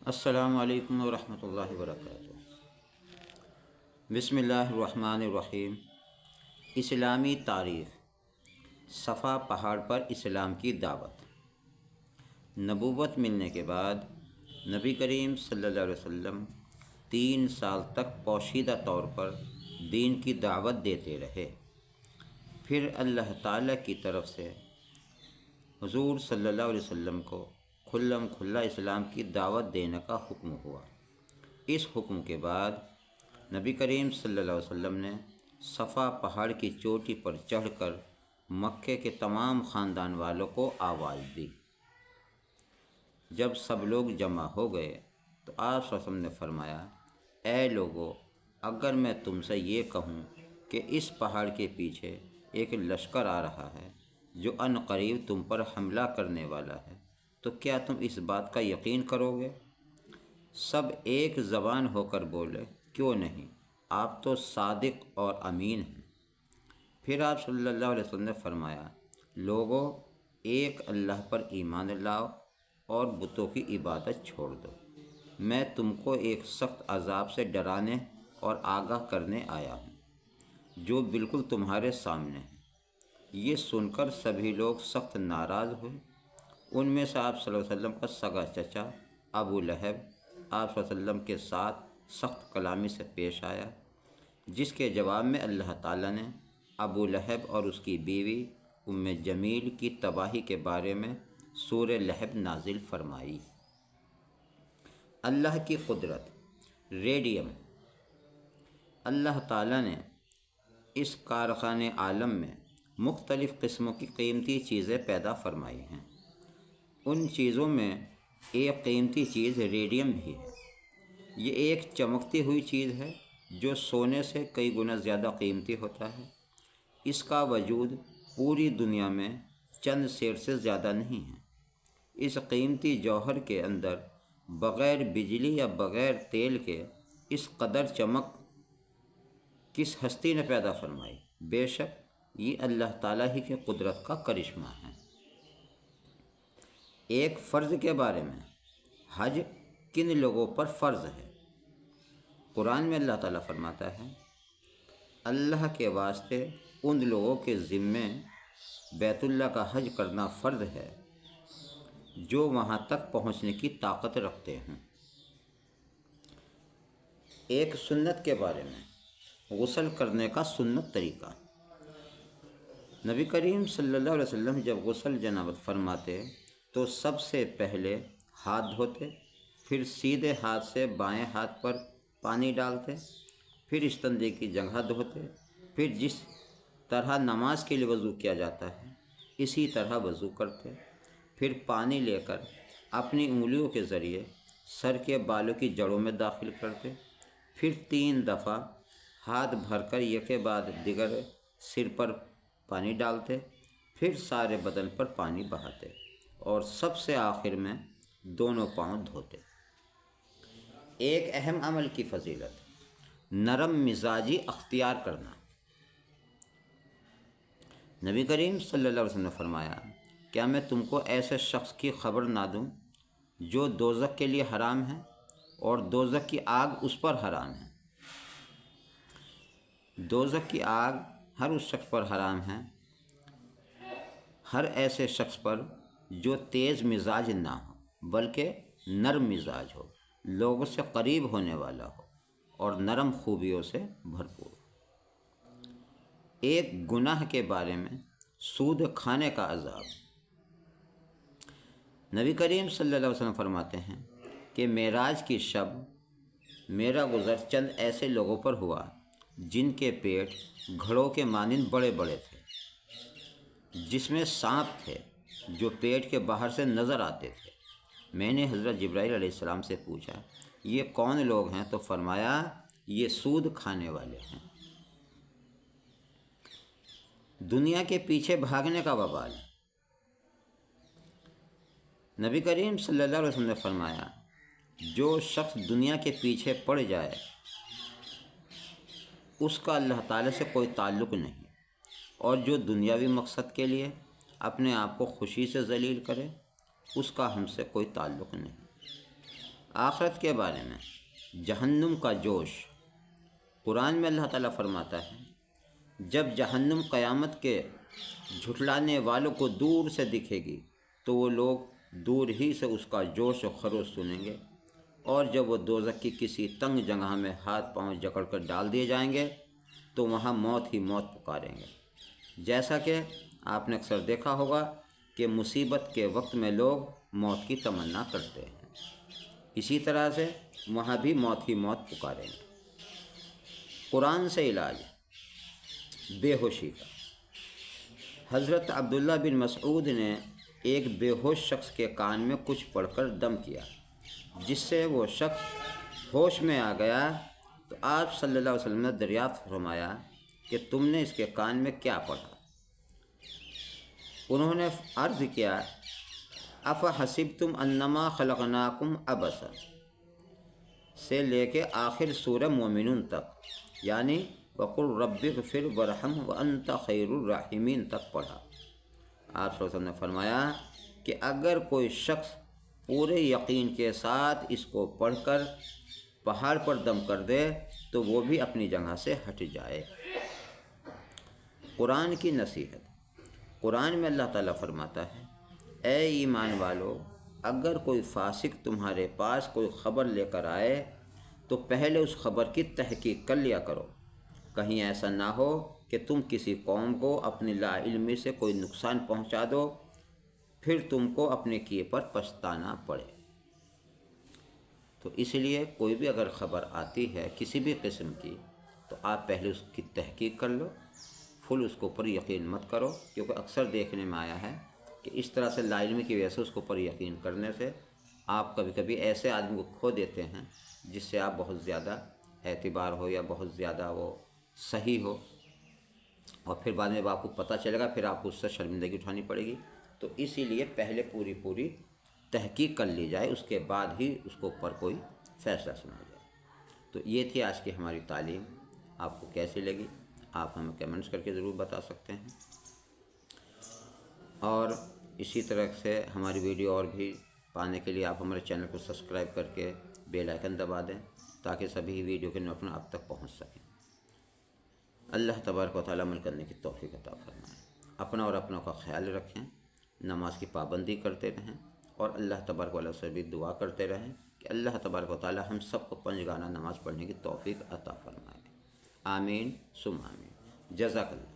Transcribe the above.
السلام علیکم ورحمۃ اللہ وبرکاتہ۔ بسم اللہ الرحمن الرحیم۔ اسلامی تاریخ۔ صفا پہاڑ پر اسلام کی دعوت۔ نبوت ملنے کے بعد نبی کریم صلی اللہ علیہ وسلم 3 سال تک پوشیدہ طور پر دین کی دعوت دیتے رہے۔ پھر اللہ تعالیٰ کی طرف سے حضور صلی اللہ علیہ وسلم کو کھلم کھلا اسلام کی دعوت دینے کا حکم ہوا۔ اس حکم کے بعد نبی کریم صلی اللہ علیہ وسلم نے صفا پہاڑ کی چوٹی پر چڑھ کر مکے کے تمام خاندان والوں کو آواز دی۔ جب سب لوگ جمع ہو گئے تو آپ صلی اللہ علیہ وسلم نے فرمایا، اے لوگو، اگر میں تم سے یہ کہوں کہ اس پہاڑ کے پیچھے ایک لشکر آ رہا ہے جو ان قریب تم پر حملہ کرنے والا ہے تو کیا تم اس بات کا یقین کرو گے؟ سب ایک زبان ہو کر بولے، کیوں نہیں، آپ تو صادق اور امین ہیں۔ پھر آپ صلی اللہ علیہ وسلم نے فرمایا، لوگوں، ایک اللہ پر ایمان لاؤ اور بتوں کی عبادت چھوڑ دو۔ میں تم کو ایک سخت عذاب سے ڈرانے اور آگاہ کرنے آیا ہوں جو بالکل تمہارے سامنے ہے۔ یہ سن کر سبھی لوگ سخت ناراض ہوئے۔ ان میں سے آپ صلی اللہ علیہ وسلم کا سگا چچا ابو لہب آپ صلی اللہ علیہ وسلم کے ساتھ سخت کلامی سے پیش آیا، جس کے جواب میں اللہ تعالیٰ نے ابو لہب اور اس کی بیوی ام جمیل کی تباہی کے بارے میں سورہ لہب نازل فرمائی۔ اللہ کی قدرت۔ ریڈیم۔ اللہ تعالیٰ نے اس کارخانے عالم میں مختلف قسموں کی قیمتی چیزیں پیدا فرمائی ہیں۔ ان چیزوں میں ایک قیمتی چیز ریڈیم بھی ہے۔ یہ ایک چمکتی ہوئی چیز ہے جو سونے سے کئی گنا زیادہ قیمتی ہوتا ہے۔ اس کا وجود پوری دنیا میں چند سیر سے زیادہ نہیں ہے۔ اس قیمتی جوہر کے اندر بغیر بجلی یا بغیر تیل کے اس قدر چمک کس ہستی نے پیدا فرمائی؟ بے شک یہ اللہ تعالیٰ ہی کی قدرت کا کرشمہ ہے۔ ایک فرض کے بارے میں، حج کن لوگوں پر فرض ہے؟ قرآن میں اللہ تعالیٰ فرماتا ہے، اللہ کے واسطے ان لوگوں کے ذمے بیت اللہ کا حج کرنا فرض ہے جو وہاں تک پہنچنے کی طاقت رکھتے ہیں۔ ایک سنت کے بارے میں، غسل کرنے کا سنت طریقہ۔ نبی کریم صلی اللہ علیہ وسلم جب غسل جنابت فرماتے تو سب سے پہلے ہاتھ دھوتے، پھر سیدھے ہاتھ سے بائیں ہاتھ پر پانی ڈالتے، پھر استنجے کی جگہ دھوتے، پھر جس طرح نماز کے لیے وضو کیا جاتا ہے اسی طرح وضو کرتے، پھر پانی لے کر اپنی انگلیوں کے ذریعے سر کے بالوں کی جڑوں میں داخل کرتے، پھر 3 دفعہ ہاتھ بھر کر یکے بعد دیگر سر پر پانی ڈالتے، پھر سارے بدن پر پانی بہاتے اور سب سے آخر میں دونوں پاؤں دھوتے۔ ایک اہم عمل کی فضیلت، نرم مزاجی اختیار کرنا۔ نبی کریم صلی اللہ علیہ وسلم نے فرمایا، کیا میں تم کو ایسے شخص کی خبر نہ دوں جو دوزخ کے لیے حرام ہے اور دوزخ کی آگ اس پر حرام ہے؟ دوزخ کی آگ ہر اس شخص پر حرام ہے، ہر ایسے شخص پر جو تیز مزاج نہ ہو بلکہ نرم مزاج ہو، لوگوں سے قریب ہونے والا ہو اور نرم خوبیوں سے بھرپور۔ ایک گناہ کے بارے میں، سود کھانے کا عذاب۔ نبی کریم صلی اللہ علیہ وسلم فرماتے ہیں کہ معراج کی شب میرا گزر چند ایسے لوگوں پر ہوا جن کے پیٹ گھڑوں کے مانند بڑے بڑے تھے، جس میں سانپ تھے جو پیٹ کے باہر سے نظر آتے تھے۔ میں نے حضرت جبرائیل علیہ السلام سے پوچھا، یہ کون لوگ ہیں؟ تو فرمایا، یہ سود کھانے والے ہیں۔ دنیا کے پیچھے بھاگنے کا وبال۔ نبی کریم صلی اللہ علیہ وسلم نے فرمایا، جو شخص دنیا کے پیچھے پڑ جائے اس کا اللہ تعالیٰ سے کوئی تعلق نہیں، اور جو دنیاوی مقصد کے لیے اپنے آپ کو خوشی سے ذلیل کرے اس کا ہم سے کوئی تعلق نہیں۔ آخرت کے بارے میں جہنم کا جوش، قرآن میں اللہ تعالیٰ فرماتا ہے جب جہنم قیامت کے جھٹلانے والوں کو دور سے دکھے گی تو وہ لوگ دور ہی سے اس کا جوش و خروش سنیں گے، اور جب وہ دوزخ کی کسی تنگ جگہ میں ہاتھ پاؤں جکڑ کر ڈال دیے جائیں گے تو وہاں موت ہی موت پکاریں گے۔ جیسا کہ آپ نے اکثر دیکھا ہوگا کہ مصیبت کے وقت میں لوگ موت کی تمنا کرتے ہیں، اسی طرح سے وہاں بھی موت ہی موت پکاریں گے۔ قرآن سے علاج بے ہوشی کا۔ حضرت عبداللہ بن مسعود نے ایک بے ہوش شخص کے کان میں کچھ پڑھ کر دم کیا، جس سے وہ شخص ہوش میں آ گیا، تو آپ صلی اللہ علیہ وسلم نے دریافت فرمایا کہ تم نے اس کے کان میں کیا پڑھا؟ انہوں نے عرض کیا افحسبتم انما خلقناکم عبثا سے لے کے آخر سورہ مومنون تک، یعنی وقل رب اغفر وارحم وانت خیر الراحمین تک پڑھا۔ آپ صلی اللہ علیہ وسلم نے فرمایا کہ اگر کوئی شخص پورے یقین کے ساتھ اس کو پڑھ کر پہاڑ پر دم کر دے تو وہ بھی اپنی جگہ سے ہٹ جائے۔ قرآن کی نصیحت۔ قرآن میں اللہ تعالیٰ فرماتا ہے اے ایمان والو، اگر کوئی فاسق تمہارے پاس کوئی خبر لے کر آئے تو پہلے اس خبر کی تحقیق کر لیا کرو، کہیں ایسا نہ ہو کہ تم کسی قوم کو اپنی لا علمی سے کوئی نقصان پہنچا دو، پھر تم کو اپنے کیے پر پچھتانا پڑے۔ تو اس لیے کوئی بھی اگر خبر آتی ہے کسی بھی قسم کی تو آپ پہلے اس کی تحقیق کر لو، فل اس کو پر یقین مت کرو، کیونکہ اکثر دیکھنے میں آیا ہے کہ اس طرح سے لا علمی کی وجہ سے اس کو پر یقین کرنے سے آپ کبھی کبھی ایسے آدمی کو کھو دیتے ہیں جس سے آپ بہت زیادہ اعتبار ہو یا بہت زیادہ وہ صحیح ہو، اور پھر بعد میں آپ کو پتہ چلے گا، پھر آپ کو اس سے شرمندگی اٹھانی پڑے گی۔ تو اسی لیے پہلے پوری تحقیق کر لی جائے، اس کے بعد ہی اس کو اوپر کوئی فیصلہ سنا جائے۔ تو یہ تھی آج کی ہماری تعلیم، آپ کو کیسی لگی آپ ہمیں کمنٹس کر کے ضرور بتا سکتے ہیں، اور اسی طرح سے ہماری ویڈیو اور بھی پانے کے لیے آپ ہمارے چینل کو سبسکرائب کر کے بیل آئیکن دبا دیں تاکہ سبھی ویڈیو کے نوٹیفیکیشن آپ تک پہنچ سکیں۔ اللہ تبارک و تعالیٰ عمل کرنے کی توفیق عطا فرمائے۔ اپنا اور اپنوں کا خیال رکھیں، نماز کی پابندی کرتے رہیں، اور اللہ تبارک و تعالیٰ سے بھی دعا کرتے رہیں کہ اللہ تبارک و تعالیٰ ہم سب کو 5 گانا نماز پڑھنے کی توفیق عطا فرمائے۔ آمین ثم آمین۔ جزاک اللہ۔